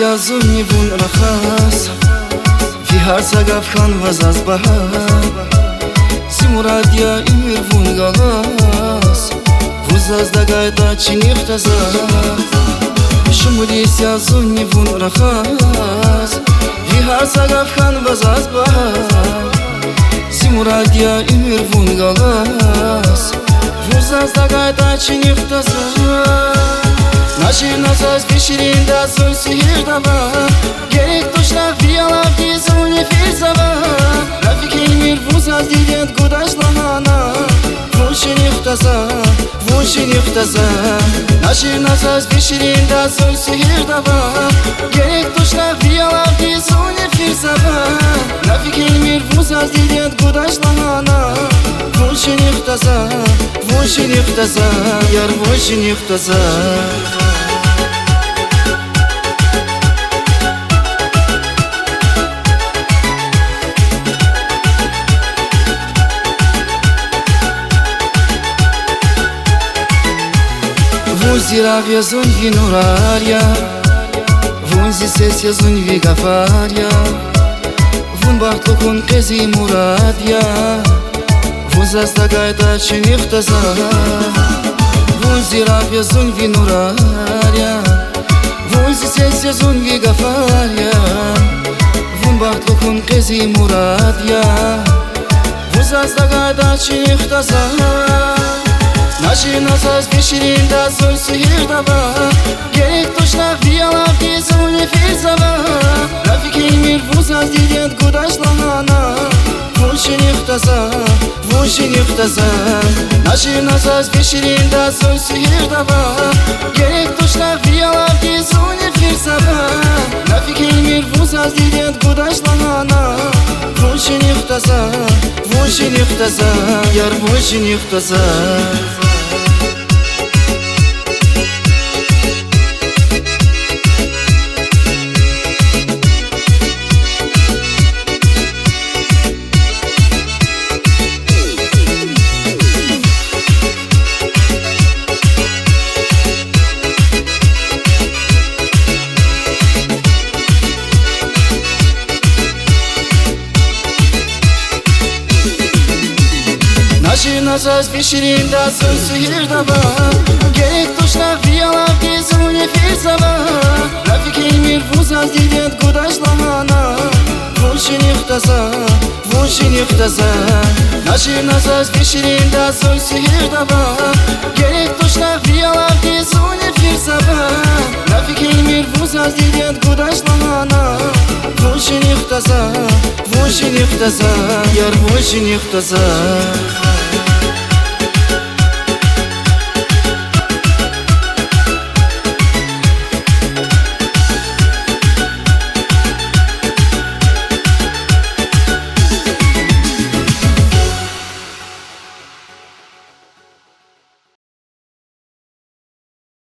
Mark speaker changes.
Speaker 1: ся зуни вун рахас Вихар сагав хан вазаз бахар Симурадия имир вун галас Вузаз дагайда чинихтаза Шумури ся зуни вун рахас Вихар сагав хан вазаз бахар Симурадия имир вун галас Вузаз дагайда чинихтаза Наши назад спешили до соль сихирдава Герек тушнах виялав дизу не фирзава Рафики мир вузаз дидет гудашлахана Вунши нихтаза, вунши нихтаза Наши назад спешили до соль сихирдава Герек тушнах виялав дизу не фирзава Рафики мир вузаз дидет гудашлахана Вунши нихтаза, вунши нихтаза Яр вунши нихтаза Vunzi ravia zun vinuraria Vunzi sesia zun vigafaria Vun bahtlukun kezi muradia Vunzas dagaida chiniftaza Vunzi ravia zun vinuraria Vunzi sesia zun vigafaria Vun bahtlukun kezi muradia Vunzas dagaida chiniftaza Наши назад спешили до соль сихирдава Герек тушнах виялав дизу не фирзава Рафики мир вузаз дидет гудашлахана Вунши нихтаза, вунши нихтаза Наши назад спешили до соль сихирдава Герек тушнах виялав дизу не фирзава Рафики мир вузаз дидет гудашлахана Вунши нихтаза, вунши нихтаза Яр вунши нихтаза Наши назад спешили до соль сихирдава Герек тушнах виялав дизу не фирзава Рафики мир вузаз дидет гудашлахана Вунши нихтаза, вунши нихтаза Наши назад спешили до соль сихирдава Герек тушнах виялав дизу не фирзава Рафики мир вузаз дидет гудашлахана Вунши нихтаза, вунши нихтаза Яр вунши нихтаза